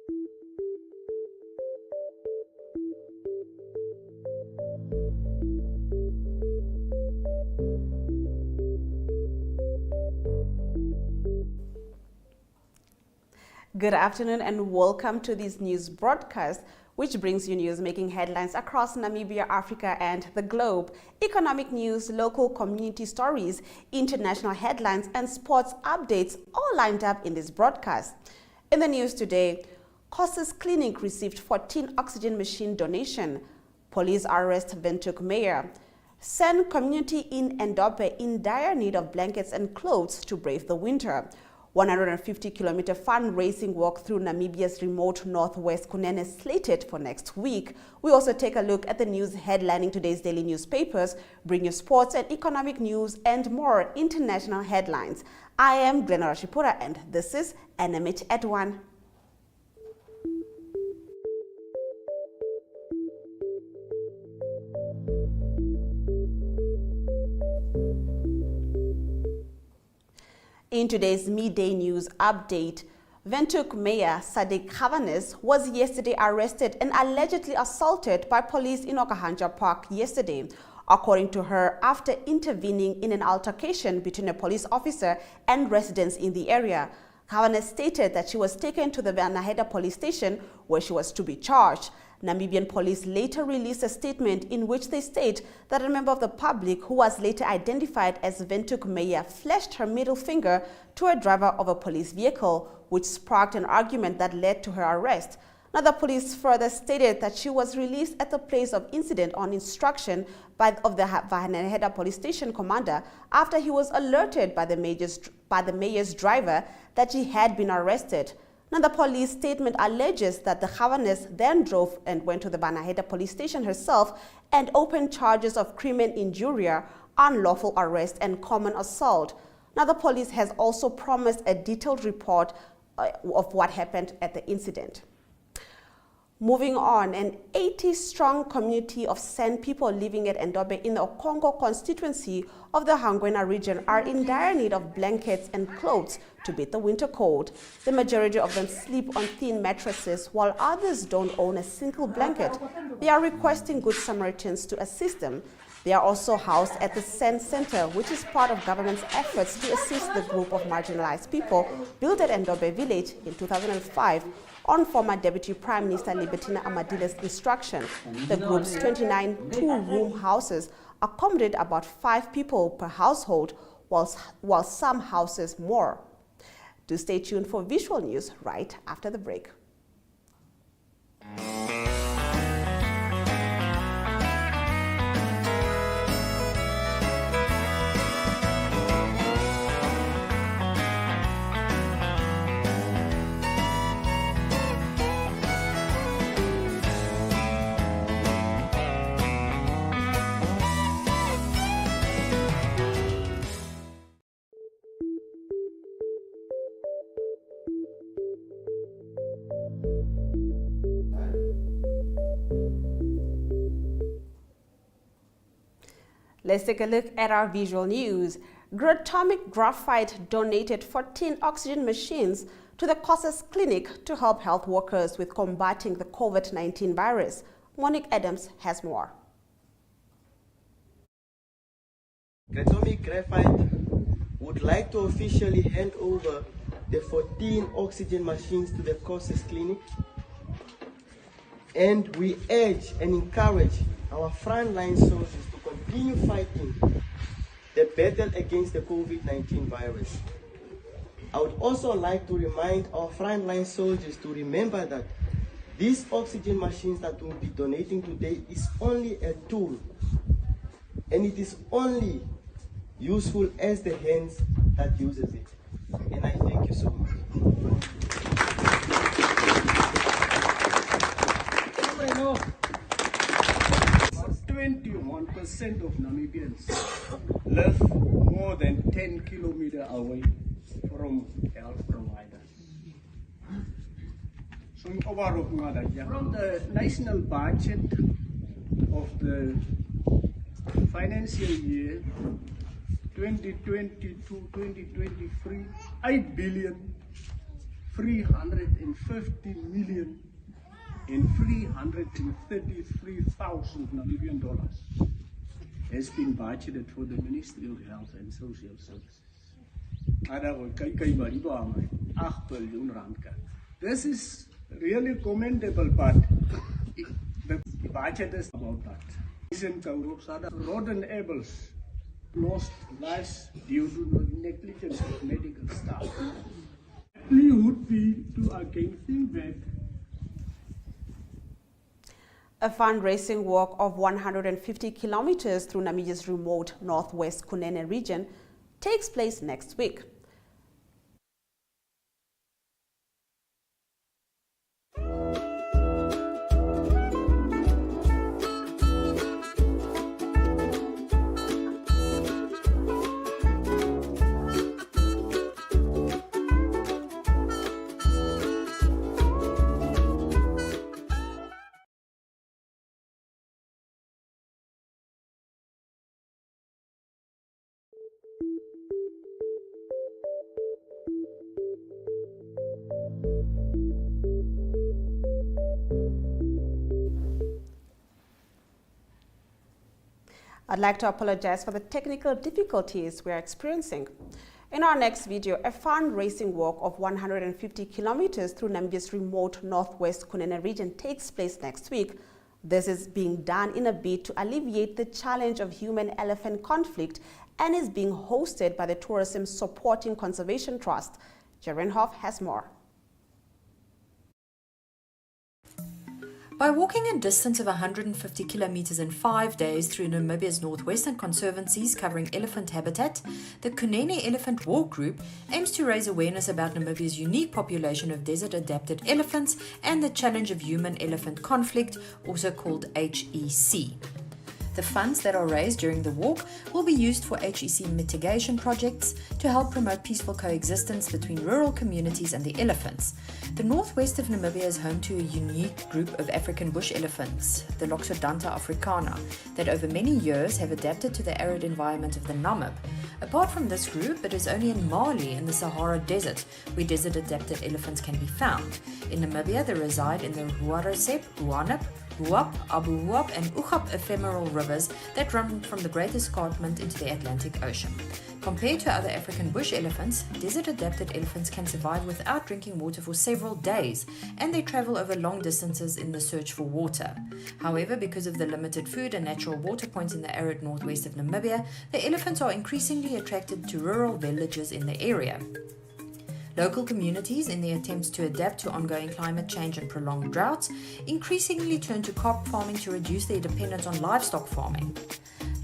Good afternoon and welcome to this news broadcast, which brings you news making headlines across Namibia, Africa, and the globe. Economic news, local community stories, international headlines, and sports updates all lined up in this broadcast. In the news today, Khoses Clinic received 14 oxygen machine donation. Police arrest Windhoek mayor. Send community in Eendobe in dire need of blankets and clothes to brave the winter. 150-kilometer fundraising walk through Namibia's remote northwest Kunene slated for next week. We also take a look at the news headlining today's daily newspapers, bring you sports and economic news and more international headlines. I am Glenora Shipura and this is NMH at 1. In today's midday news update, Windhoek Mayor Khoses was yesterday arrested and allegedly assaulted by police in Okahandja Park yesterday, according to her, after intervening in an altercation between a police officer and residents in the area. Khoses stated that she was taken to the Vanaheda police station where she was to be charged. Namibian Police later released a statement in which they state that a member of the public, who was later identified as Windhoek Mayor, flashed her middle finger to a driver of a police vehicle, which sparked an argument that led to her arrest. Now, the police further stated that she was released at the place of incident on instruction of the Vanaheda police station commander after he was alerted by the mayor's driver that she had been arrested. Now, the police statement alleges that the Khoses then drove and went to the Vanaheda police station herself and opened charges of crimen injuria, unlawful arrest, and common assault. Now, the police has also promised a detailed report of what happened at the incident. Moving on, an 80-strong community of San people living at Eendobe in the Okongo constituency of the Hangwena region are in dire need of blankets and clothes to beat the winter cold. The majority of them sleep on thin mattresses, while others don't own a single blanket. They are requesting Good Samaritans to assist them. They are also housed at the Sen Center, which is part of government's efforts to assist the group of marginalized people built at Eendobe village in 2005 on former Deputy Prime Minister Libertina Amadile's instruction. The group's 29 two-room houses accommodate about 5 people per household, while some houses more. Do stay tuned for visual news right after the break. Let's take a look at our visual news. Atomic Graphite donated 14 oxygen machines to the Khoses Clinic to help health workers with combating the COVID-19 virus. Monique Adams has more. Atomic Graphite would like to officially hand over the 14 oxygen machines to the Khoses Clinic, and we urge and encourage our frontline soldiers to continue fighting the battle against the COVID-19 virus. I would also like to remind our frontline soldiers to remember that these oxygen machines that we'll be donating today is only a tool, and it is only useful as the hands that uses it. And I thank you so much. 21% of Namibians live more than 10 kilometers away from health providers. So from the national budget of the financial year 2022-2023, 8 billion 350 million and 333,000 Namibian dollars has been budgeted for the Ministry of Health and Social Services. This is really commendable, but the budget is about that. Rodent apples lost lives due to negligence of medical staff. We would be to again think back. A fundraising walk of 150 kilometers through Namibia's remote northwest Kunene region takes place next week. I'd like to apologize for the technical difficulties we're experiencing. In our next video, a fundraising walk of 150 kilometers through Namibia's remote northwest Kunene region takes place next week. This is being done in a bid to alleviate the challenge of human-elephant conflict and is being hosted by the Tourism Supporting Conservation Trust. Jaren Hoff has more. By walking a distance of 150 kilometers in 5 days through Namibia's northwestern conservancies covering elephant habitat, the Kunene Elephant Walk Group aims to raise awareness about Namibia's unique population of desert-adapted elephants and the challenge of human-elephant conflict, also called HEC. The funds that are raised during the walk will be used for HEC mitigation projects to help promote peaceful coexistence between rural communities and the elephants. The northwest of Namibia is home to a unique group of African bush elephants, the Loxodonta africana, that over many years have adapted to the arid environment of the Namib. Apart from this group, it is only in Mali in the Sahara Desert where desert-adapted elephants can be found. In Namibia, they reside in the Huaresep, Huanep, Huap, Abu Huap and Uchap ephemeral rivers that run from the Great Escarpment into the Atlantic Ocean. Compared to other African bush elephants, desert-adapted elephants can survive without drinking water for several days, and they travel over long distances in the search for water. However, because of the limited food and natural water points in the arid northwest of Namibia, the elephants are increasingly attracted to rural villages in the area. Local communities, in their attempts to adapt to ongoing climate change and prolonged droughts, increasingly turn to crop farming to reduce their dependence on livestock farming.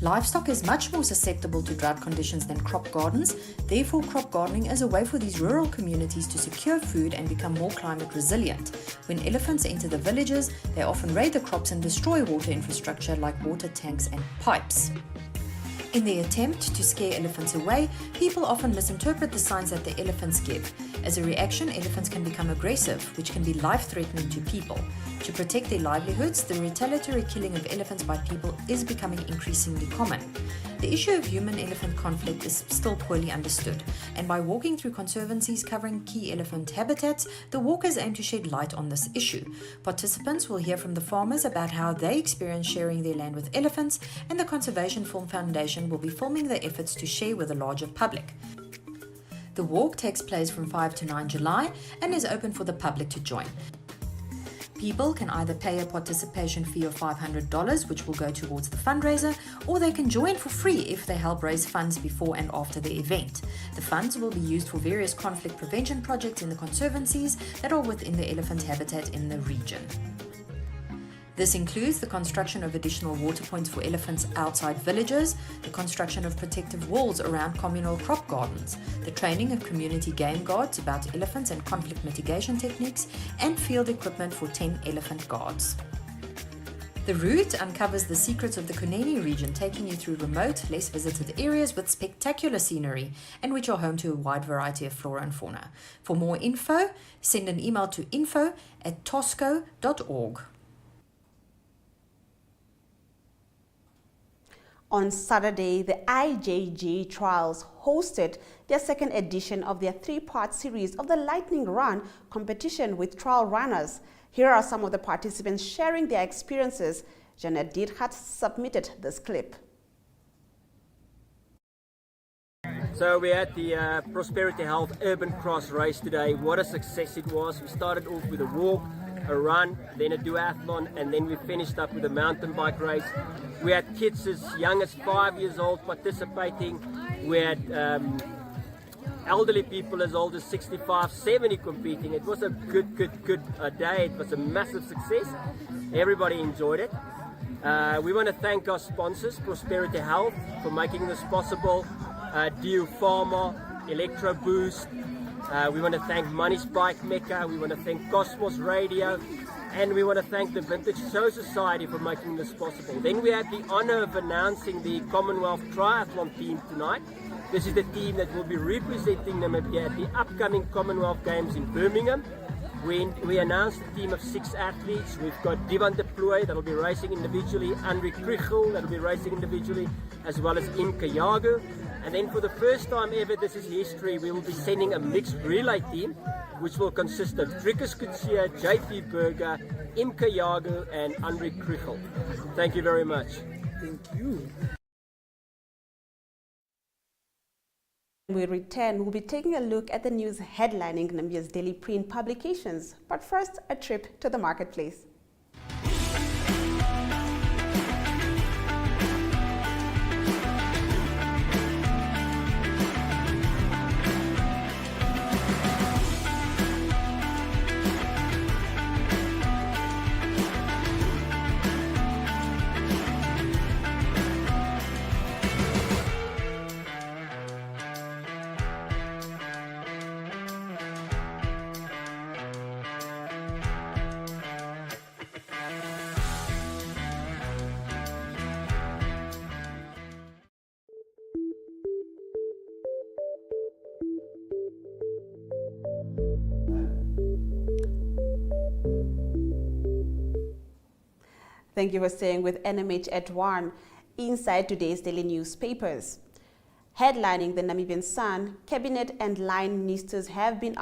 Livestock is much more susceptible to drought conditions than crop gardens, therefore crop gardening is a way for these rural communities to secure food and become more climate resilient. When elephants enter the villages, they often raid the crops and destroy water infrastructure like water tanks and pipes. In their attempt to scare elephants away, people often misinterpret the signs that the elephants give. As a reaction, elephants can become aggressive, which can be life-threatening to people. To protect their livelihoods, the retaliatory killing of elephants by people is becoming increasingly common. The issue of human-elephant conflict is still poorly understood, and by walking through conservancies covering key elephant habitats, the walkers aim to shed light on this issue. Participants will hear from the farmers about how they experience sharing their land with elephants, and the Conservation Film Foundation will be filming their efforts to share with the larger public. The walk takes place from 5 to 9 July and is open for the public to join. People can either pay a participation fee of $500, which will go towards the fundraiser, or they can join for free if they help raise funds before and after the event. The funds will be used for various conflict prevention projects in the conservancies that are within the elephant habitat in the region. This includes the construction of additional water points for elephants outside villages, the construction of protective walls around communal crop gardens, the training of community game guards about elephants and conflict mitigation techniques, and field equipment for 10 elephant guards. The route uncovers the secrets of the Kunene region, taking you through remote, less visited areas with spectacular scenery and which are home to a wide variety of flora and fauna. For more info, send an email to info@tosco.org. On Saturday, the IJJ Trials hosted their second edition of their three-part series of the Lightning Run competition with trial runners. Here are some of the participants sharing their experiences. Janet Diergaard submitted this clip. So we had the Prosperity Health Urban Cross race today. What a success it was. We started off with a walk, a run, then a duathlon, and then we finished up with a mountain bike race. We had kids as young as 5 years old participating. We had elderly people as old as 65, 70 competing. It was a good day. It was a massive success. Everybody enjoyed it. We want to thank our sponsors, Prosperity Health, for making this possible. Dio Pharma, Electro Boost. We want to thank Money's Bike Mecca. We want to thank Cosmos Radio. And we want to thank the Vintage Show Society for making this possible. Then we had the honor of announcing the Commonwealth Triathlon team tonight. This is the team that will be representing Namibia at the upcoming Commonwealth Games in Birmingham. We announced a team of 6 athletes. We've got Divan de Plooi that will be racing individually, Andri Krichel that will be racing individually, as well as Imke Jager. And then for the first time ever, this is history, we will be sending a mixed relay team, which will consist of Drickus Kutsia, JP Berger, Imke Jager, and Andri Krichel. Thank you very much. Thank you. When we return, we'll be taking a look at the news headlining Namibia's daily print publications. But first, a trip to the marketplace. Thank you for staying with NMH at 1 inside today's daily newspapers. Headlining the Namibian Sun, cabinet and line ministers have been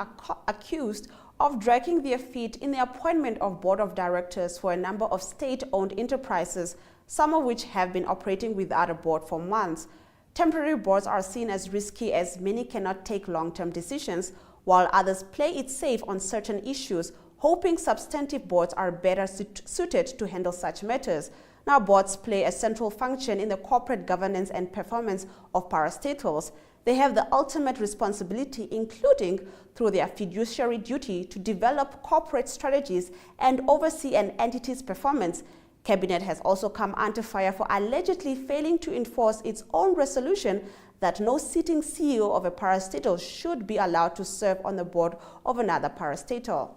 accused of dragging their feet in the appointment of board of directors for a number of state-owned enterprises, some of which have been operating without a board for months. Temporary boards are seen as risky as many cannot take long-term decisions, while others play it safe on certain issues, hoping substantive boards are better suited to handle such matters. Now, boards play a central function in the corporate governance and performance of parastatals. They have the ultimate responsibility, including through their fiduciary duty, to develop corporate strategies and oversee an entity's performance. Cabinet has also come under fire for allegedly failing to enforce its own resolution that no sitting CEO of a parastatal should be allowed to serve on the board of another parastatal.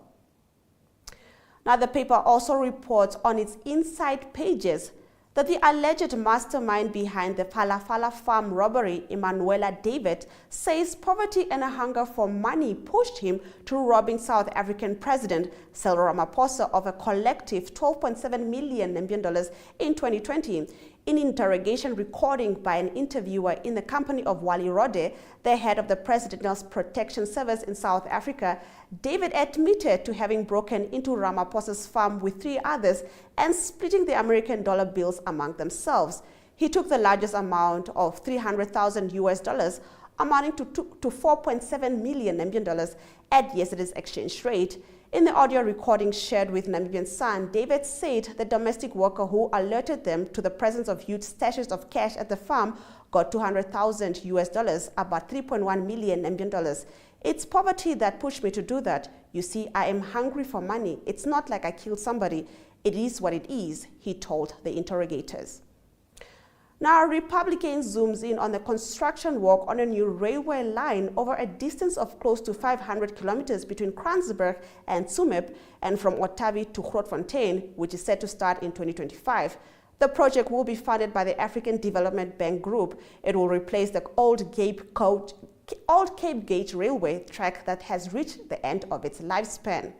Now, the paper also reports on its inside pages that the alleged mastermind behind the Falafala farm robbery, Emanuela David, says poverty and a hunger for money pushed him to robbing South African President Cyril Ramaphosa of a collective $12.7 million in 2020. In interrogation recording by an interviewer in the company of Wally Rode, the head of the Presidential Protection Service in South Africa, David admitted to having broken into Ramaphosa's farm with 3 others and splitting the American dollar bills among themselves. He took the largest amount of $300,000, amounting to $4.7 million at yesterday's exchange rate. In the audio recording shared with Namibian Sun, David said the domestic worker who alerted them to the presence of huge stashes of cash at the farm got $200,000, about $3.1 million. It's poverty that pushed me to do that. You see, I am hungry for money. It's not like I killed somebody. It is what it is, he told the interrogators. Now, Republican zooms in on the construction work on a new railway line over a distance of close to 500 kilometers between Kranzberg and Tsumeb and from Otavi to Grootfontein, which is set to start in 2025. The project will be funded by the African Development Bank Group. It will replace the old Cape Gauge railway track that has reached the end of its lifespan.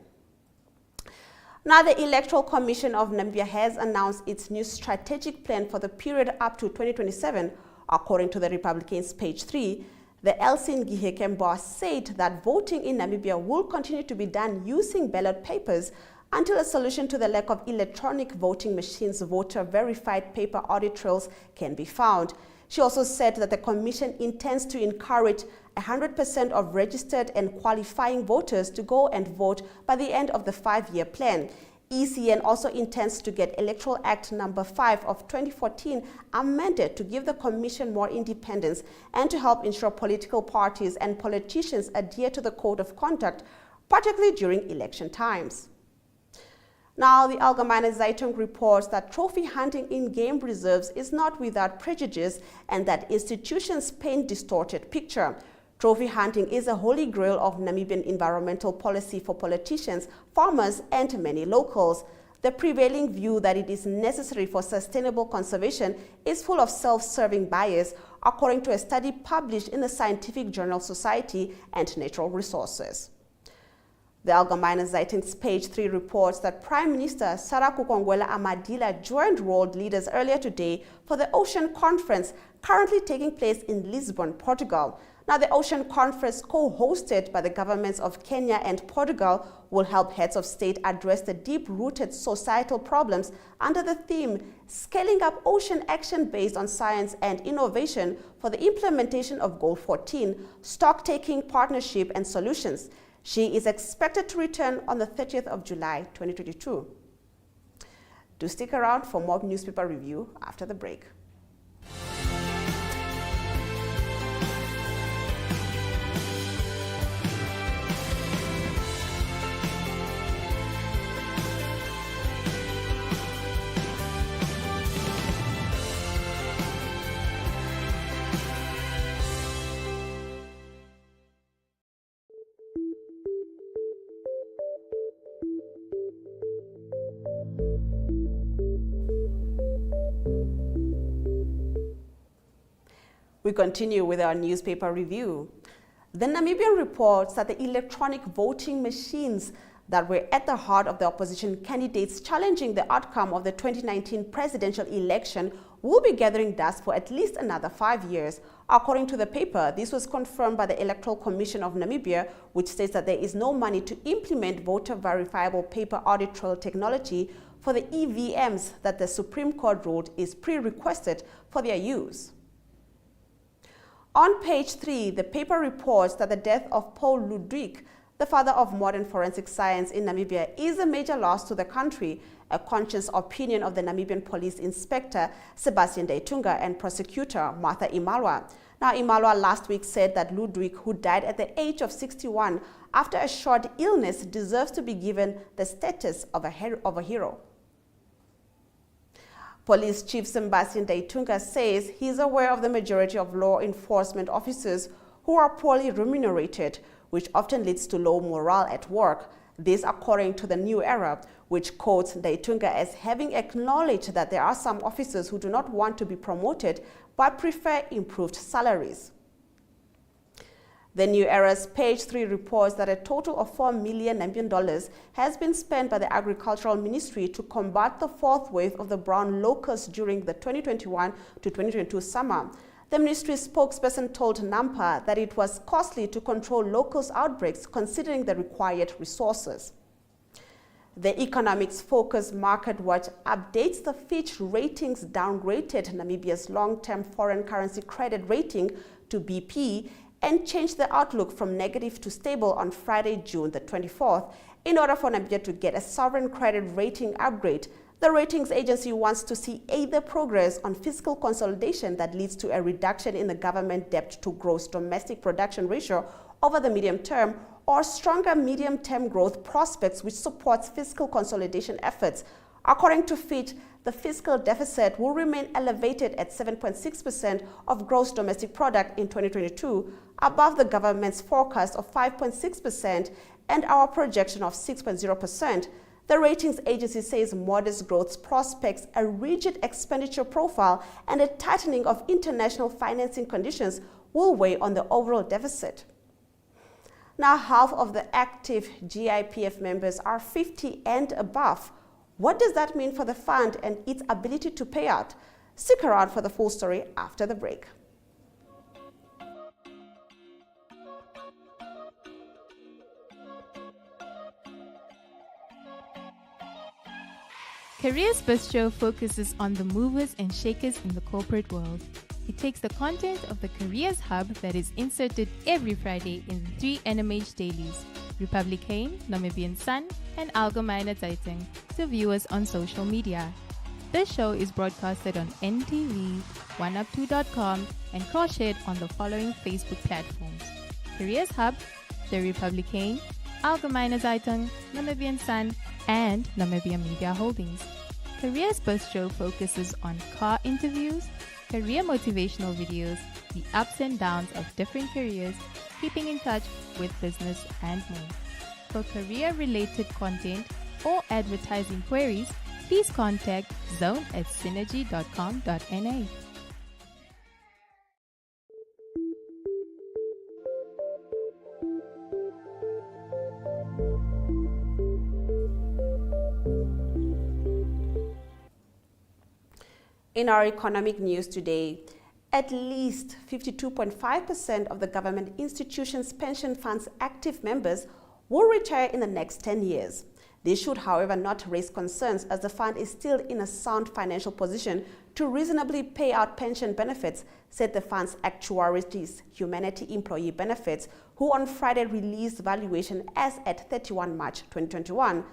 Now, the Electoral Commission of Namibia has announced its new strategic plan for the period up to 2027. According to the Republicans' page 3, the Elsin Gihekemba said that voting in Namibia will continue to be done using ballot papers until a solution to the lack of electronic voting machines, voter-verified paper audit trails can be found. She also said that the Commission intends to encourage 100% of registered and qualifying voters to go and vote by the end of the 5-year plan. ECN also intends to get Electoral Act number 5 of 2014 amended to give the Commission more independence and to help ensure political parties and politicians adhere to the code of conduct, particularly during election times. Now, the Allgemeine Zeitung reports that trophy hunting in game reserves is not without prejudice and that institutions paint distorted picture. Trophy hunting is a holy grail of Namibian environmental policy for politicians, farmers, and many locals. The prevailing view that it is necessary for sustainable conservation is full of self-serving bias, according to a study published in the scientific journal Society and Natural Resources. The Allgemeine Zeitung's page 3 reports that Prime Minister Sarah Kukongwela Amadila joined world leaders earlier today for the Ocean Conference currently taking place in Lisbon, Portugal. Now, the Ocean Conference, co-hosted by the governments of Kenya and Portugal, will help heads of state address the deep-rooted societal problems under the theme Scaling Up Ocean Action Based on Science and Innovation for the Implementation of Goal 14, Stock-Taking Partnership and Solutions. She is expected to return on the 30th of July 2022. Do stick around for more newspaper review after the break. We continue with our newspaper review. The Namibian reports that the electronic voting machines that were at the heart of the opposition candidates challenging the outcome of the 2019 presidential election will be gathering dust for at least another 5 years. According to the paper, this was confirmed by the Electoral Commission of Namibia, which states that there is no money to implement voter-verifiable paper audit trail technology for the EVMs that the Supreme Court ruled is pre-requisite for their use. On page 3, the paper reports that the death of Paul Ludwig, the father of modern forensic science in Namibia, is a major loss to the country, a conscious opinion of the Namibian Police Inspector Sebastian Deitunga and prosecutor Martha Imalwa. Now, Imalwa last week said that Ludwig, who died at the age of 61 after a short illness, deserves to be given the status of a hero. Police Chief Sebastian Deitunga says he is aware of the majority of law enforcement officers who are poorly remunerated, which often leads to low morale at work. This according to the New Era, which quotes Deitunga as having acknowledged that there are some officers who do not want to be promoted but prefer improved salaries. The New Era's page 3 reports that a total of $4 million Namibian has been spent by the Agricultural Ministry to combat the fourth wave of the brown locust during the 2021 to 2022 summer. The ministry's spokesperson told NAMPA that it was costly to control locust outbreaks considering the required resources. The Economics Focus Market Watch updates the Fitch Ratings downgraded Namibia's long-term foreign currency credit rating to BP and changed the outlook from negative to stable on Friday, June the 24th. In order for Namibia to get a sovereign credit rating upgrade, the ratings agency wants to see either progress on fiscal consolidation that leads to a reduction in the government debt to gross domestic production ratio over the medium term, or stronger medium-term growth prospects which supports fiscal consolidation efforts. According to Fitch, the fiscal deficit will remain elevated at 7.6% of gross domestic product in 2022, above the government's forecast of 5.6% and our projection of 6.0%. The ratings agency says modest growth prospects, a rigid expenditure profile, and a tightening of international financing conditions will weigh on the overall deficit. Now, half of the active GIPF members are 50 and above. What does that mean for the fund and its ability to pay out? Stick around for the full story after the break. Careers Bistro focuses on the movers and shakers in the corporate world. It takes the content of the Careers Hub that is inserted every Friday in the 3 NMH dailies, Republican, Namibian Sun, and Albinism to viewers on social media. This show is broadcasted on NTV, 1up2.com, and cross-shared on the following Facebook platforms: Careers Hub, The Republican, Albinism, Namibian Sun, and Namibia Media Holdings. Careers Bistro focuses on car interviews, career motivational videos, the ups and downs of different careers, keeping in touch with business and more. For career-related content or advertising queries, please contact zone@synergy.com.na. In our economic news today, at least 52.5% of the government institutions' pension funds' active members will retire in the next 10 years. This should, however, not raise concerns, as the fund is still in a sound financial position to reasonably pay out pension benefits, said the fund's actuaries, Humanity Employee Benefits, who on Friday released valuation as at 31 March 2021.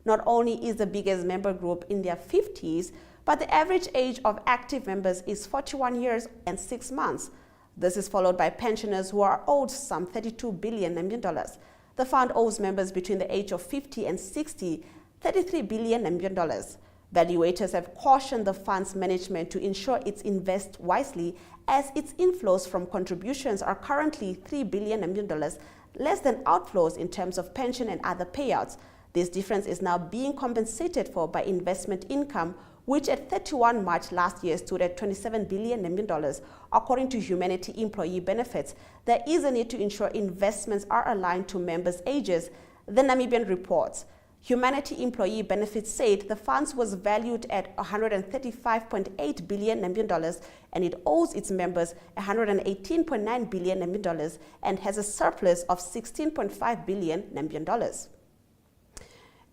Not only is the biggest member group in their 50s, but the average age of active members is 41 years and 6 months. This is followed by pensioners who are owed some 32 billion Namibian dollars. The fund owes members between the age of 50 and 60, 33 billion Namibian dollars. Valuators have cautioned the fund's management to ensure it invests wisely, as its inflows from contributions are currently 3 billion Namibian dollars, less than outflows in terms of pension and other payouts. This difference is now being compensated for by investment income, which at 31 March last year stood at 27 billion Namibian dollars. According to Humanity Employee Benefits, there is a need to ensure investments are aligned to members' ages, the Namibian reports. Humanity Employee Benefits said the funds was valued at 135.8 billion Namibian dollars, and it owes its members 118.9 billion Namibian dollars and has a surplus of 16.5 billion Namibian dollars.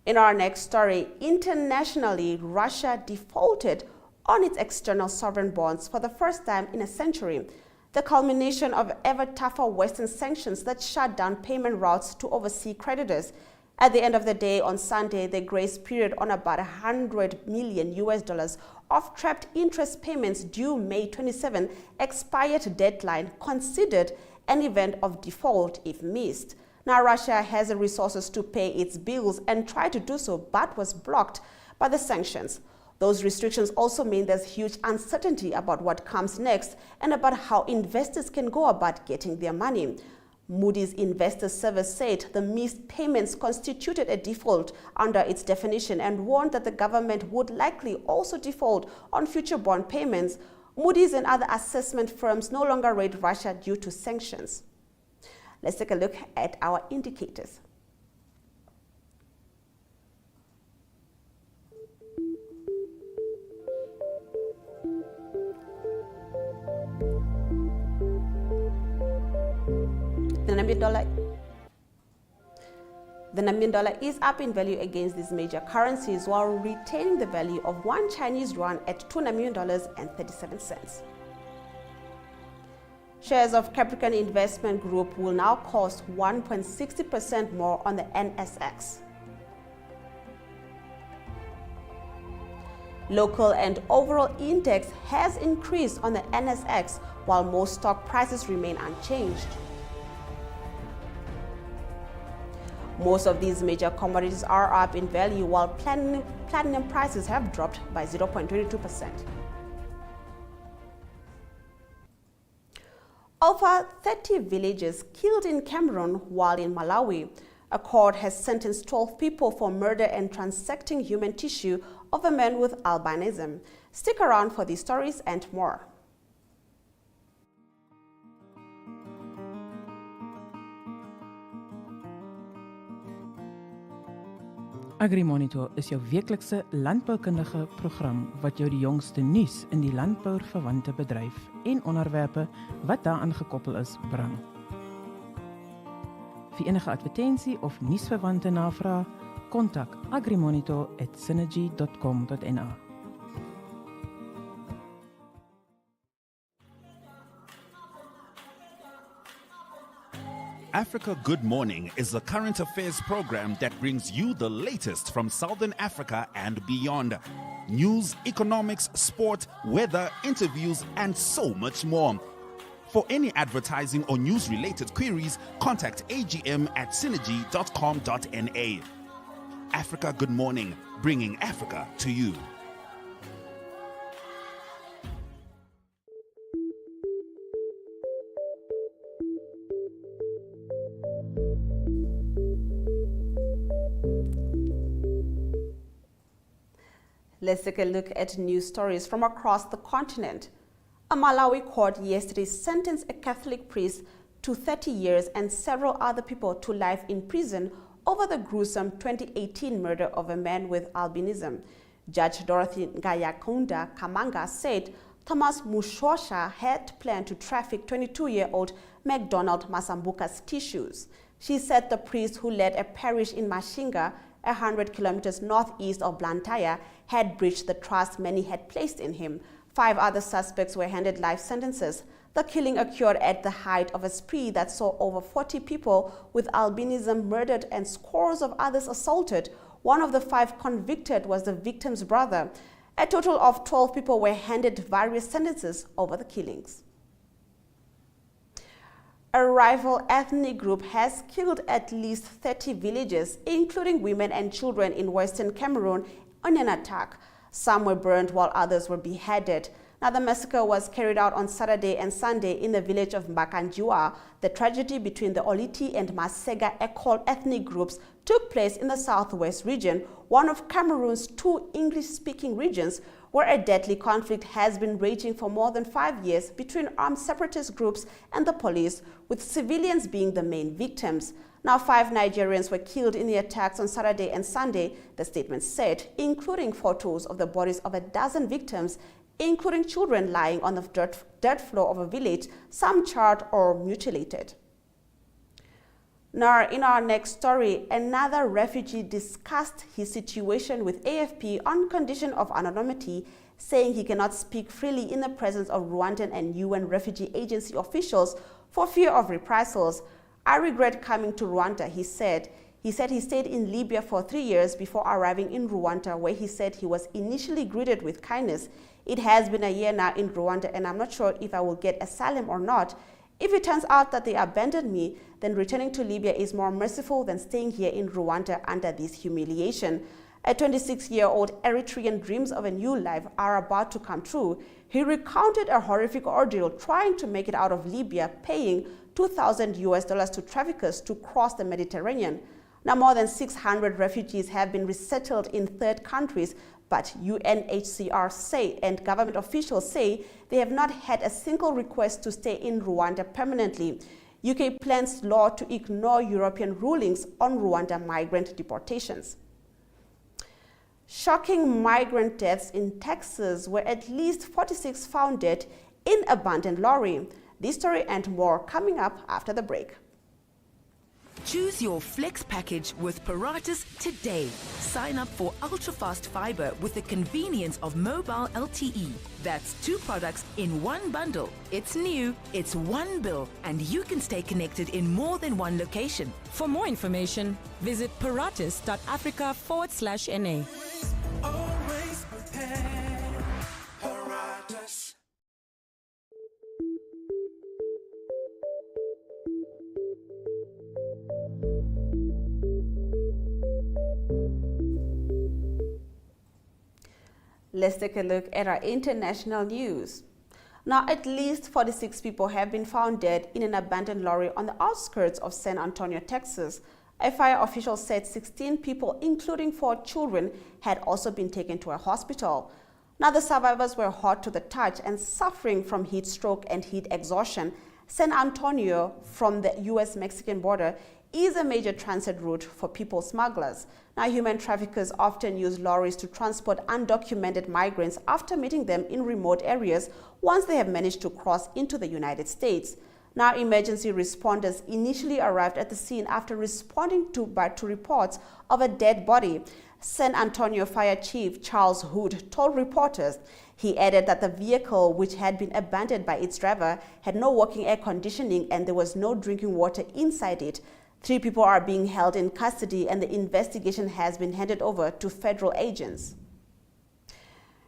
In our next story, internationally, Russia defaulted on its external sovereign bonds for the first time in a century, the culmination of ever tougher Western sanctions that shut down payment routes to overseas creditors. At the end of the day, on Sunday, the grace period on about $100 million of trapped interest payments due May 27 expired deadline considered an event of default if missed. Now, Russia has the resources to pay its bills and tried to do so, but was blocked by the sanctions. Those restrictions also mean there's huge uncertainty about what comes next and about how investors can go about getting their money. Moody's Investor Service said the missed payments constituted a default under its definition and warned that the government would likely also default on future bond payments. Moody's and other assessment firms no longer rate Russia due to sanctions. Let's take a look at our indicators. The Namibian dollar is up in value against these major currencies while retaining the value of 1 Chinese yuan at 2 Namibian dollars and 37 cents. Shares of Capricorn Investment Group will now cost 1.60% more on the NSX. Local and overall index has increased on the NSX while most stock prices remain unchanged. Most of these major commodities are up in value while platinum prices have dropped by 0.22%. Over 30 villagers killed in Cameroon while in Malawi. A court has sentenced 12 people for murder and transecting human tissue of a man with albinism. Stick around for these stories and more. AgriMonitor is jou weeklikse landboukundige program wat jou die jongste nuus in die landbouverwante bedryf en onderwerpe wat daaraan gekoppel is, bring. Vir enige advertensie of nuusverwante navraag, kontak agrimonitor@synergy.com.na. Africa Good Morning is the current affairs program that brings you the latest from Southern Africa and beyond. News, economics, sport, weather, interviews, and so much more. For any advertising or news-related queries, contact agm@synergy.com.na. Africa Good Morning, bringing Africa to you. Let's take a look at news stories from across the continent. A Malawi court yesterday sentenced a Catholic priest to 30 years and several other people to life in prison over the gruesome 2018 murder of a man with albinism. Judge Dorothy Ngayakunda Kamanga said Thomas Mushosha had planned to traffic 22-year-old MacDonald Masambuka's tissues. She said the priest, who led a parish in Mashinga, 100 kilometers northeast of Blantyre, had breached the trust many had placed in him. 5 other suspects were handed life sentences. The killing occurred at the height of a spree that saw over 40 people with albinism murdered and scores of others assaulted. One of the 5 convicted was the victim's brother. A total of 12 people were handed various sentences over the killings. A rival ethnic group has killed at least 30 villagers, including women and children, in western Cameroon in an attack. Some were burned while others were beheaded. Now, the massacre was carried out on Saturday and Sunday in the village of Mbakanjua. The tragedy between the Oliti and Masega Ekol ethnic groups took place in the southwest region, one of Cameroon's 2 English-speaking regions, where a deadly conflict has been raging for more than 5 years between armed separatist groups and the police, with civilians being the main victims. Now, 5 Nigerians were killed in the attacks on Saturday and Sunday, the statement said, including photos of the bodies of a dozen victims, including children lying on the dirt floor of a village, some charred or mutilated. Now, in our next story, another refugee discussed his situation with AFP on condition of anonymity, saying he cannot speak freely in the presence of Rwandan and UN Refugee Agency officials for fear of reprisals. "I regret coming to Rwanda," he said. He said he stayed in Libya for 3 years before arriving in Rwanda, where he said he was initially greeted with kindness. "It has been a year now in Rwanda, and I'm not sure if I will get asylum or not. If it turns out that they abandoned me, then returning to Libya is more merciful than staying here in Rwanda under this humiliation." A 26-year-old Eritrean dreams of a new life are about to come true. He recounted a horrific ordeal trying to make it out of Libya, paying $2,000 to traffickers to cross the Mediterranean. Now, more than 600 refugees have been resettled in 3rd countries, but UNHCR say and government officials say they have not had a single request to stay in Rwanda permanently. UK plans law to ignore European rulings on Rwanda migrant deportations. Shocking migrant deaths in Texas, where at least 46 found dead in abandoned lorry. This story and more coming up after the break. Choose your flex package with Paratus today. Sign up for ultra-fast fiber with the convenience of mobile LTE. That's 2 products in 1 bundle. It's new, it's 1 bill, and you can stay connected in more than 1 location. For more information, visit paratus.africa/NA. Always prepared. Paratus. Let's take a look at our international news. Now, at least 46 people have been found dead in an abandoned lorry on the outskirts of San Antonio, Texas. A fire official said 16 people, including 4 children, had also been taken to a hospital. Now, the survivors were hot to the touch and suffering from heat stroke and heat exhaustion. San Antonio from the US-Mexican border is a major transit route for people smugglers. Now, human traffickers often use lorries to transport undocumented migrants after meeting them in remote areas once they have managed to cross into the United States. Now, emergency responders initially arrived at the scene after responding to reports of a dead body. San Antonio Fire Chief Charles Hood told reporters. He added that the vehicle, which had been abandoned by its driver, had no working air conditioning and there was no drinking water inside it. 3 people are being held in custody and the investigation has been handed over to federal agents.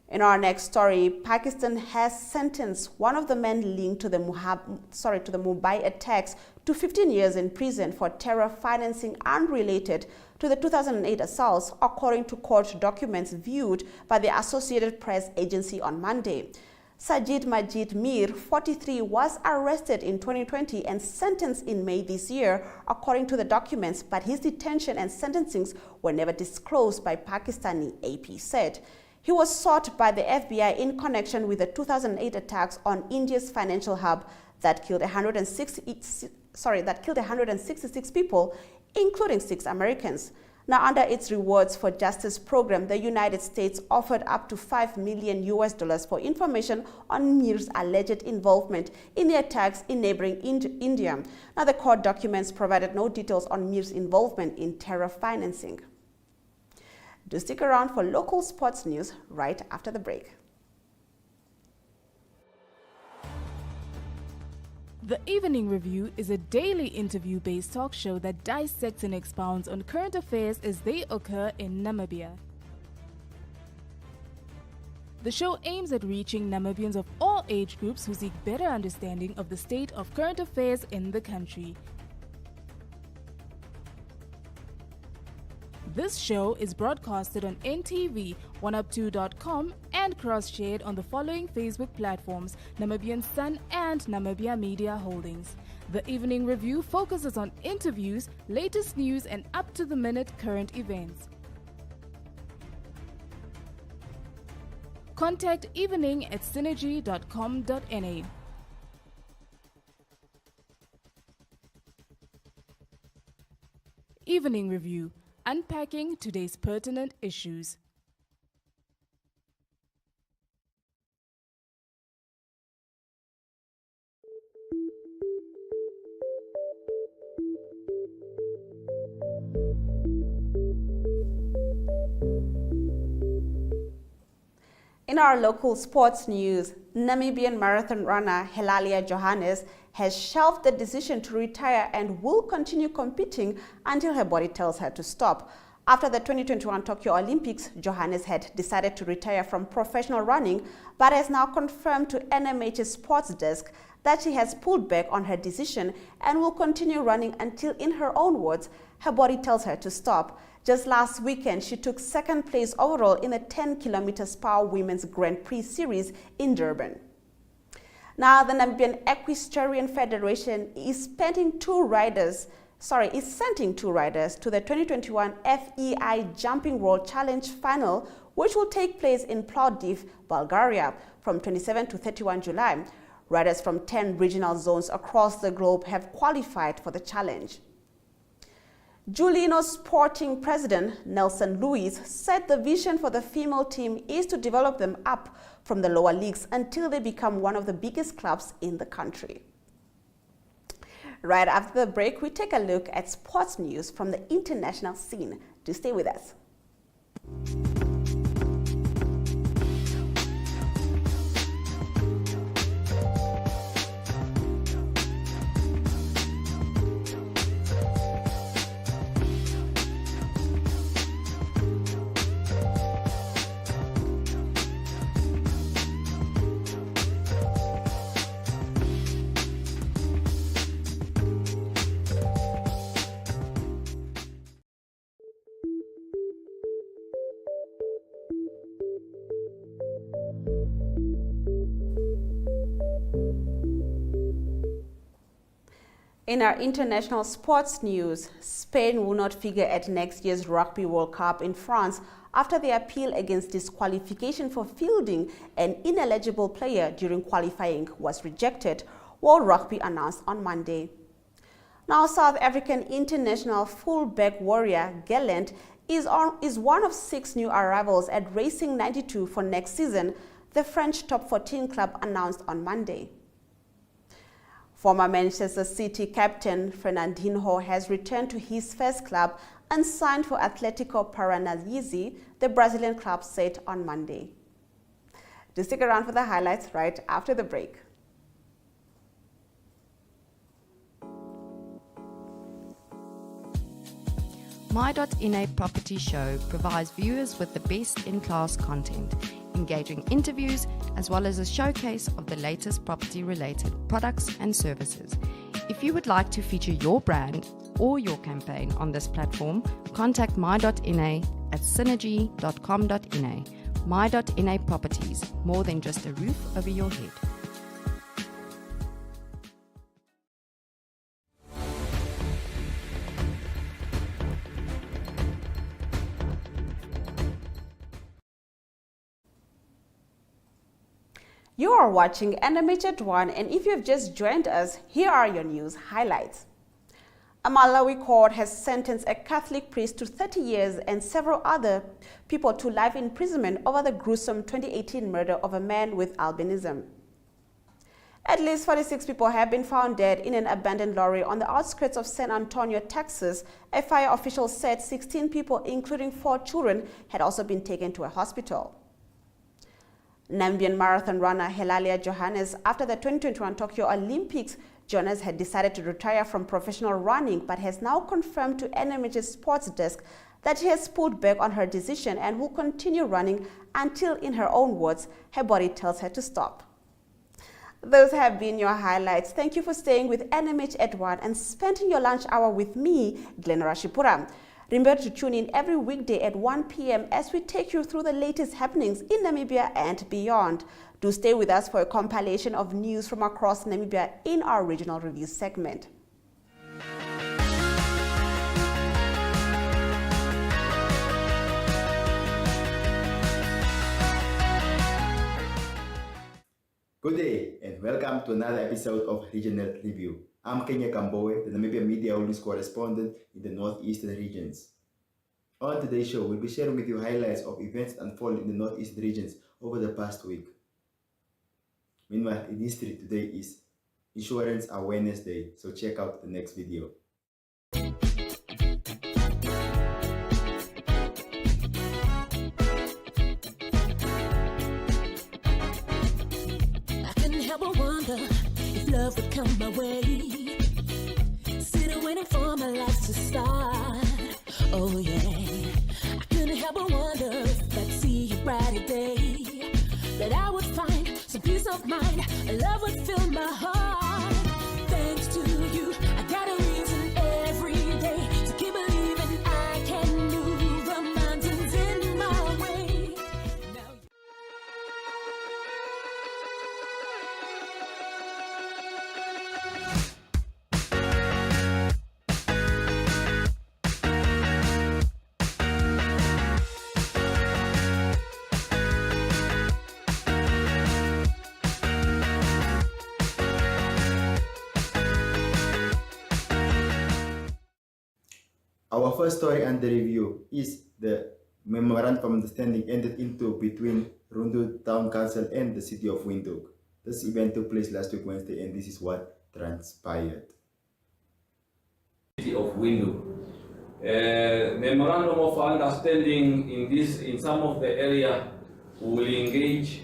In our next story, Pakistan has sentenced one of the men linked to the Mumbai attacks to 15 years in prison for terror financing unrelated to the 2008 assaults, according to court documents viewed by the Associated Press agency on Monday. Sajid Majid Mir, 43, was arrested in 2020 and sentenced in May this year, according to the documents, but his detention and sentencings were never disclosed by Pakistani AP said. He was sought by the FBI in connection with the 2008 attacks on India's financial hub that killed 166 people, including 6 Americans. Now, under its Rewards for Justice program, the United States offered up to $5 million for information on Mir's alleged involvement in the attacks in neighboring India. Now, the court documents provided no details on Mir's involvement in terror financing. Do stick around for local sports news right after the break. The Evening Review is a daily interview-based talk show that dissects and expounds on current affairs as they occur in Namibia. The show aims at reaching Namibians of all age groups who seek better understanding of the state of current affairs in the country. This show is broadcasted on NTV, 1up2.com and cross-shared on the following Facebook platforms: Namibian Sun and Namibia Media Holdings. The Evening Review focuses on interviews, latest news and up-to-the-minute current events. Contact evening at synergy.com.na. Evening Review, unpacking today's pertinent issues. In our local sports news, Namibian marathon runner Helalia Johannes has shelved the decision to retire and will continue competing until her body tells her to stop. After the 2021 Tokyo Olympics, Johannes had decided to retire from professional running, but has now confirmed to NMH's sports desk that she has pulled back on her decision and will continue running until, in her own words, her body tells her to stop. Just last weekend, she took second place overall in the 10 km per Women's Grand Prix Series in Durban. Now, the Namibian Equestrian Federation is sending 2 riders to the 2021 FEI Jumping World Challenge final, which will take place in Plovdiv, Bulgaria, from 27 to 31 July. Riders from 10 regional zones across the globe have qualified for the challenge. Julino Sporting President Nelson Lewis said the vision for the female team is to develop them up from the lower leagues until they become one of the biggest clubs in the country. Right after the break, we take a look at sports news from the international scene. Do stay with us. In our international sports news, Spain will not figure at next year's Rugby World Cup in France after the appeal against disqualification for fielding an ineligible player during qualifying was rejected, World Rugby announced on Monday. Now, South African international fullback warrior Gallant is one of 6 new arrivals at Racing 92 for next season, the French top 14 club announced on Monday. Former Manchester City captain Fernandinho has returned to his first club and signed for Atletico Paranaense, the Brazilian club said on Monday. Do stick around for the highlights right after the break. My.NA Property Show provides viewers with the best in-class content, engaging interviews, as well as a showcase of the latest property-related products and services. If you would like to feature your brand or your campaign on this platform, contact My.NA at synergy.com.na. My.NA Properties, more than just a roof over your head. You are watching NMH at 1, and if you've just joined us, here are your news highlights. A Malawi court has sentenced a Catholic priest to 30 years and several other people to life imprisonment over the gruesome 2018 murder of a man with albinism. At least 46 people have been found dead in an abandoned lorry on the outskirts of San Antonio, Texas. A fire official said 16 people, including 4 children, had also been taken to a hospital. Namibian marathon runner Helalia Johannes, after the 2021 Tokyo Olympics, Johannes had decided to retire from professional running, but has now confirmed to NMH's sports desk that she has pulled back on her decision and will continue running until, in her own words, her body tells her to stop. Those have been your highlights. Thank you for staying with NMH at 1 and spending your lunch hour with me, Glenn Rashipura. Remember to tune in every weekday at 1 p.m. as we take you through the latest happenings in Namibia and beyond. Do stay with us for a compilation of news from across Namibia in our regional review segment. Good day and welcome to another episode of Regional Review. I'm Kenya Kambowe, the Namibian Media Holdings correspondent in the Northeastern regions. On today's show, we'll be sharing with you highlights of events unfolding in the Northeastern regions over the past week. Meanwhile, in history, today is Insurance Awareness Day, so check out the next video. Love would come my way, sitting waiting for my life to start. Oh yeah, I couldn't help but wonder if I'd see a brighter day, that I would find some peace of mind, a love would fill my heart. Thanks to you, I got a reason every day to keep believing I can move the mountains in my way. Our first story under review is the memorandum of understanding entered into between Rundu Town Council and the city of Windhoek. This event took place last week Wednesday, and this is what transpired. City of Windhoek. Memorandum of understanding in some of the area will engage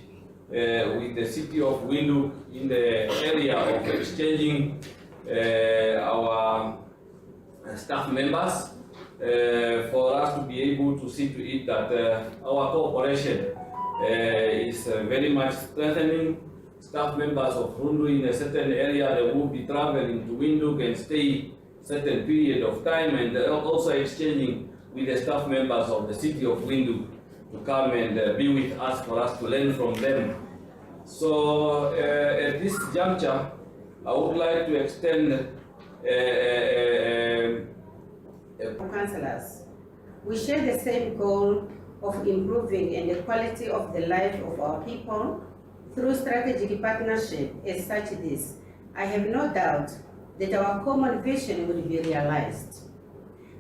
with the city of Windhoek in the area of exchanging our staff members for us to be able to see to it that our cooperation is very much strengthening. Staff members of Rundu in a certain area, they will be traveling to Windhoek and stay certain period of time, and also exchanging with the staff members of the city of Windhoek to come and be with us for us to learn from them. So at this juncture, I would like to extend councillors, we share the same goal of improving and the quality of the life of our people through strategic partnership as such this. I have no doubt that our common vision will be realized.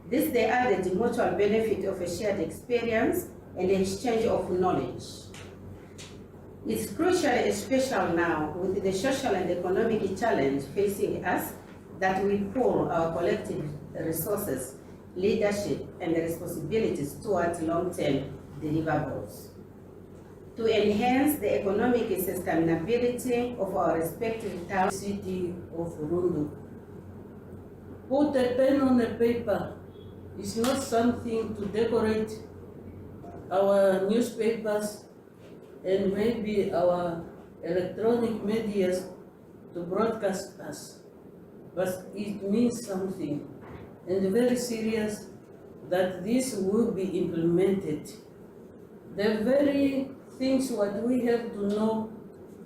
This they added the mutual benefit of a shared experience and exchange of knowledge. It's crucially special now with the social and economic challenge facing us that we pool our collective resources, leadership, and responsibilities towards long-term deliverables. To enhance the economic sustainability of our respective towns, city of Windhoek. Put a pen on the paper. It's not something to decorate our newspapers and maybe our electronic media to broadcast us, but it means something, and very serious that this will be implemented. The very things what we have to know,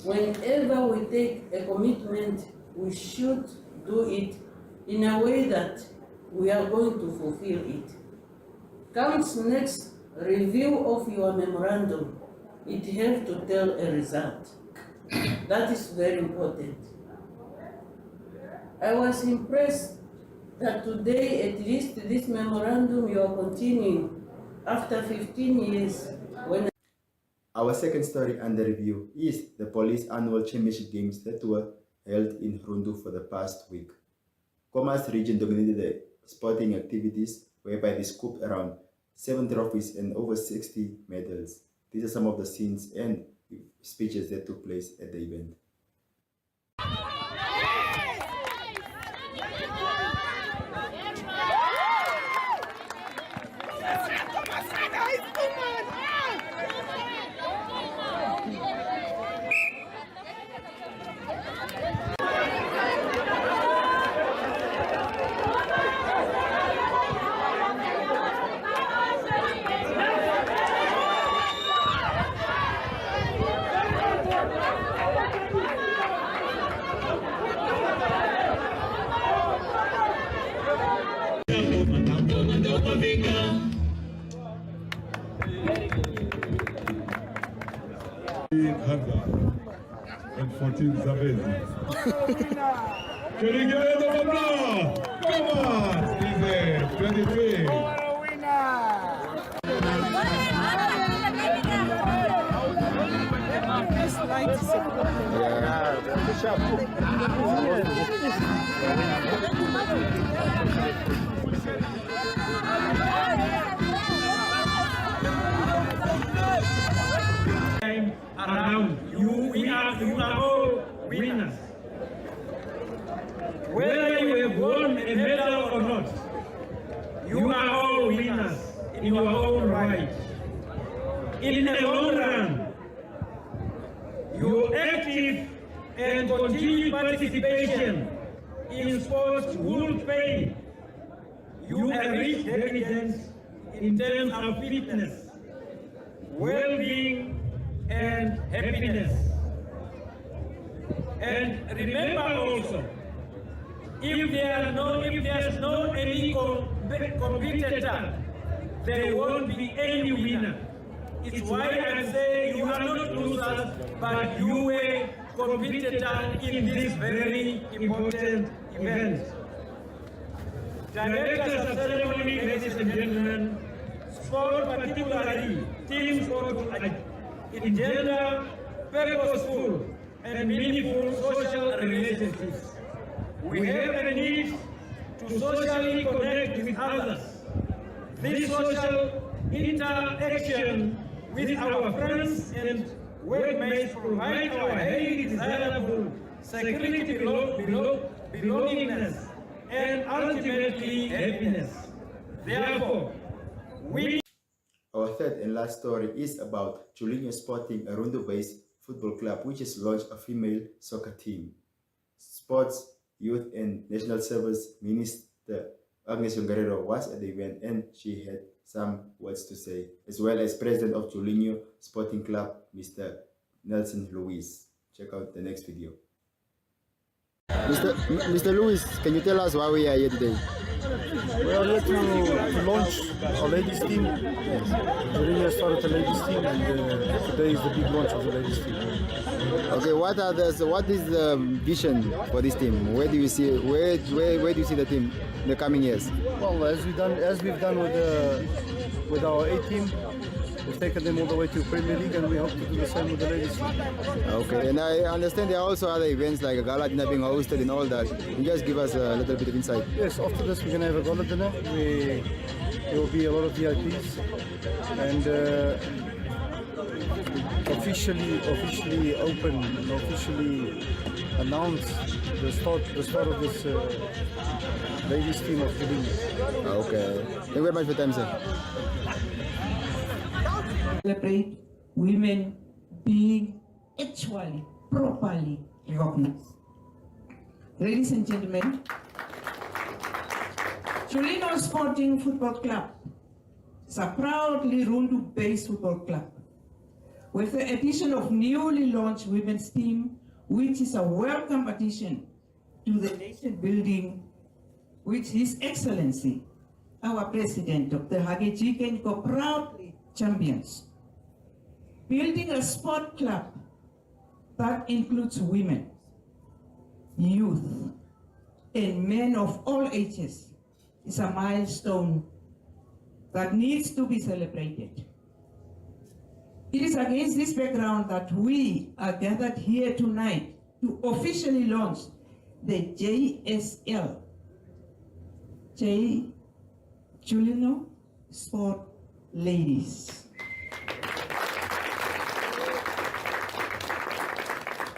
whenever we take a commitment, we should do it in a way that we are going to fulfill it. Comes next review of your memorandum, it has to tell a result. That is very important. I was impressed that today, at least this memorandum, you are continuing after 15 years. Our second story under review is the police annual championship games that were held in Windhoek for the past week. Khomas region dominated the sporting activities, whereby they scooped around 7 trophies and over 60 medals. These are some of the scenes and speeches that took place at the event. And 14 Zabezi. Can you give it a applause? Come on! Easy. 23. Around you, you are all winners. Whether you have won a medal or not, you are all winners in your own right. In the long run, your active and continued participation in sports will pay you a rich dividends in terms of fitness, well-being, and happiness. And remember also, if there's no any competitor, there won't be any winner. It's why I say you are not losers, but you were competitor in this very important event. Directors of ceremony, ladies and gentlemen, sport particularly, team sport engender purposeful and meaningful social relationships. We have a need to socially connect with others. This social interaction with our friends and workmates provide our highly desirable security, belongingness, and ultimately happiness. Therefore, Our third and last story is about Julinho Sporting, a Rondo-based football club which has launched a female soccer team. Sports, Youth and National Service Minister Agnes Guerrero was at the event and she had some words to say, as well as President of Julinho Sporting Club, Mr. Nelson Luis. Check out the next video. Mr. Luis, can you tell us why we are here today? We are here to launch our ladies team. During the start of the ladies team, and today is the big launch of the ladies team. Okay, what is the vision for this team? Where do you see the team in the coming years? Well, as we've done with our A team, we've taken them all the way to Premier League, and we hope to do the same with the ladies team. Okay, and I understand there are also other events like a gala dinner being hosted and all that. Can you just give us a little bit of insight? Yes, after this we're going to have a gala dinner. There will be a lot of VIPs, and officially open and officially announce the start of this ladies team of Kunene. Okay, thank you very much for your time, sir. Celebrate women being actually properly recognized. Ladies and gentlemen, Chulino Sporting Football Club is a proudly Rundu-based football club with the addition of newly launched women's team, which is a welcome addition to the nation building, which His Excellency, our President, Dr. Hage Geingob, proudly champions. Building a sport club that includes women, youth, and men of all ages is a milestone that needs to be celebrated. It is against this background that we are gathered here tonight to officially launch the JSL, Chulino Sport Ladies.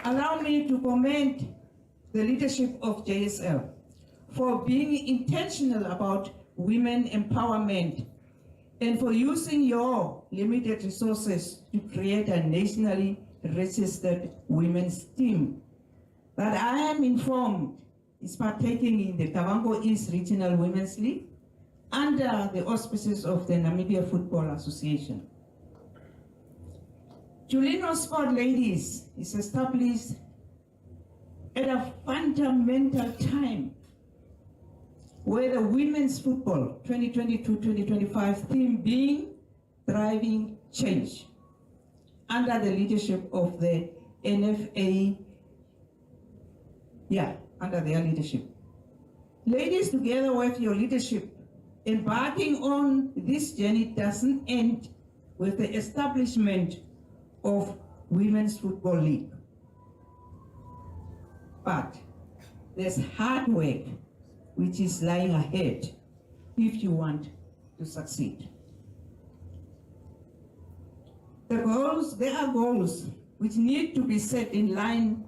Allow me to commend the leadership of JSL for being intentional about women empowerment and for using your limited resources to create a nationally registered women's team that I am informed is partaking in the Kavango East Regional Women's League under the auspices of the Namibia Football Association. Chulino Sport Ladies is established at a fundamental time where the women's football 2022-2025 theme being driving change under the leadership of the NFA, under their leadership. Ladies, together with your leadership, embarking on this journey doesn't end with the establishment of Women's Football League. But there's hard work which is lying ahead if you want to succeed. There are goals which need to be set in line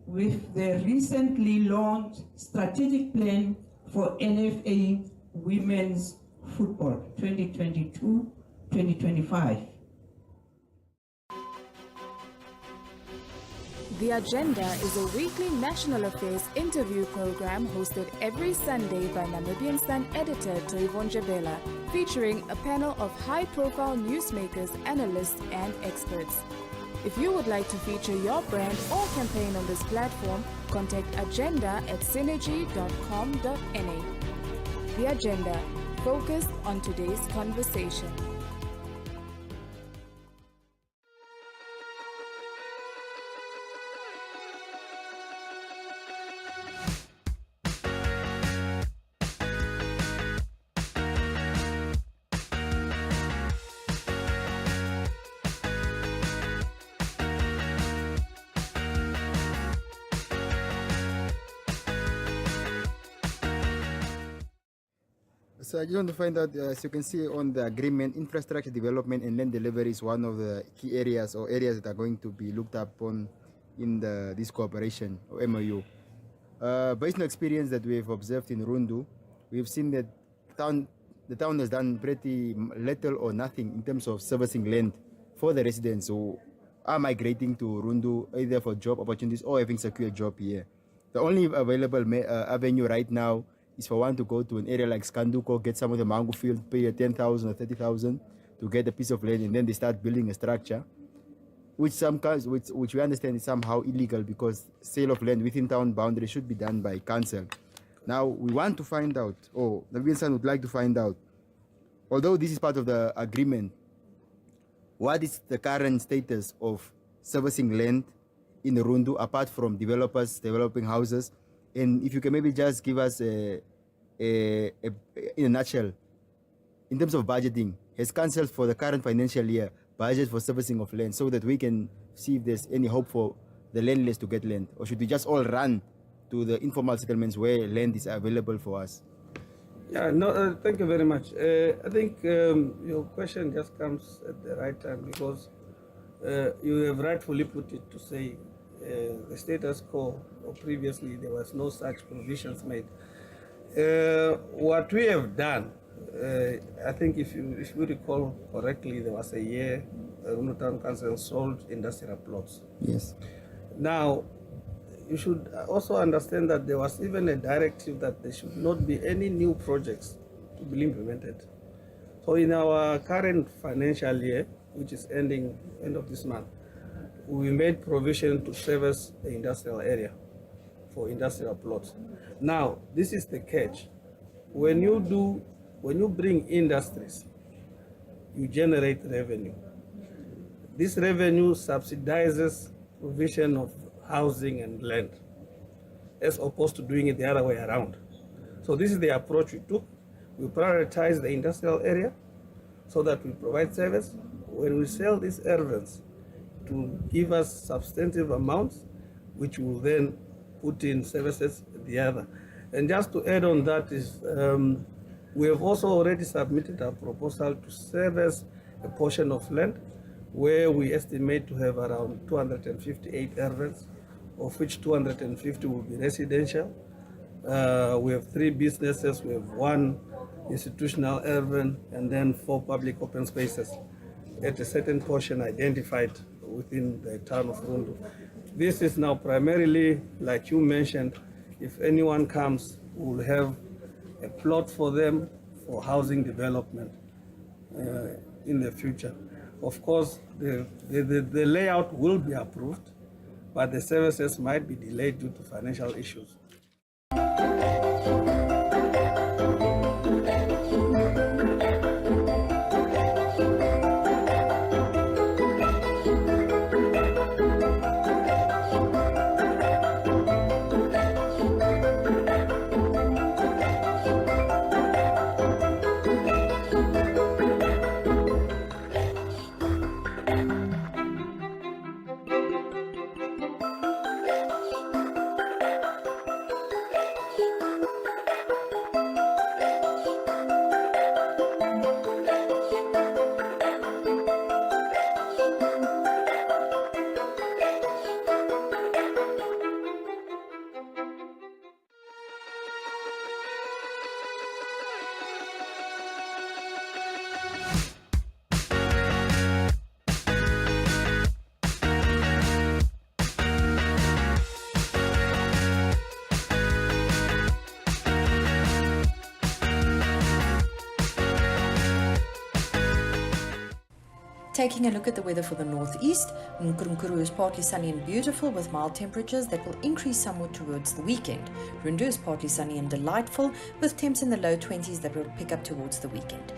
with the recently launched strategic plan for NFA Women's Football 2022-2025. The Agenda is a weekly national affairs interview program hosted every Sunday by Namibian Sun editor Toyvon Jabela, featuring a panel of high-profile newsmakers, analysts, and experts. If you would like to feature your brand or campaign on this platform, contact agenda@synergy.com.na. The Agenda, focused on today's conversation. So I just want to find out, as you can see on the agreement, infrastructure development and land delivery is one of the key areas or areas that are going to be looked upon in this cooperation or MOU. Based on experience that we've observed in Rundu, we've seen that the town has done pretty little or nothing in terms of servicing land for the residents who are migrating to Rundu either for job opportunities or having secure job here. The only available avenue right now is for one to go to an area like Skanduko, get some of the mango field, pay 10,000 or 30,000 to get a piece of land, and then they start building a structure, which we understand is somehow illegal because sale of land within town boundaries should be done by council. Now we want to find out, or Namibian Sun would like to find out, although this is part of the agreement, what is the current status of servicing land in Rundu apart from developers developing houses? And if you can maybe just give us in a nutshell, in terms of budgeting, has council for the current financial year budget for servicing of land so that we can see if there's any hope for the landless to get land? Or should we just all run to the informal settlements where land is available for us? Yeah, no, thank you very much. I think your question just comes at the right time because you have rightfully put it to say the status quo, or previously there was no such provisions made. What we have done, I think if you recall correctly, there was a year Rundu Town Council sold industrial plots. Yes. Now, you should also understand that there was even a directive that there should not be any new projects to be implemented. So in our current financial year, which is ending end of this month, we made provision to service the industrial area for industrial plots. Now, this is the catch. When you bring industries, you generate revenue. This revenue subsidizes provision of housing and land, as opposed to doing it the other way around. So this is the approach we took. We prioritize the industrial area so that we provide service. When we sell these areas, to give us substantive amounts, which will then put in services at the other. And just to add on that is, we have also already submitted a proposal to service a portion of land where we estimate to have around 258 areas, of which 250 will be residential. We have 3 businesses, we have 1 institutional urban, and then 4 public open spaces at a certain portion identified within the town of Rundu. This is now primarily, like you mentioned, if anyone comes, we will have a plot for them for housing development in the future. Of course, the layout will be approved, but the services might be delayed due to financial issues. Taking a look at the weather for the northeast, Nkrunkuru is partly sunny and beautiful with mild temperatures that will increase somewhat towards the weekend. Rundu is partly sunny and delightful with temps in the low 20s that will pick up towards the weekend.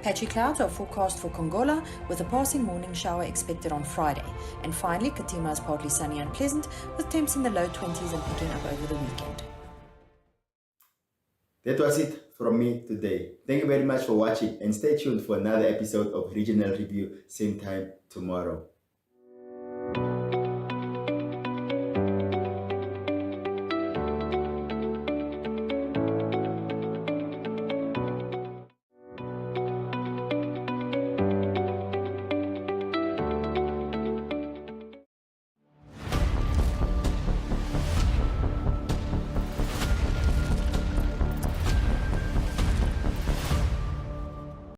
Patchy clouds are forecast for Kongola with a passing morning shower expected on Friday. And finally, Katima is partly sunny and pleasant with temps in the low 20s and picking up over the weekend. That was it from me today. Thank you very much for watching and stay tuned for another episode of Regional Review, same time tomorrow.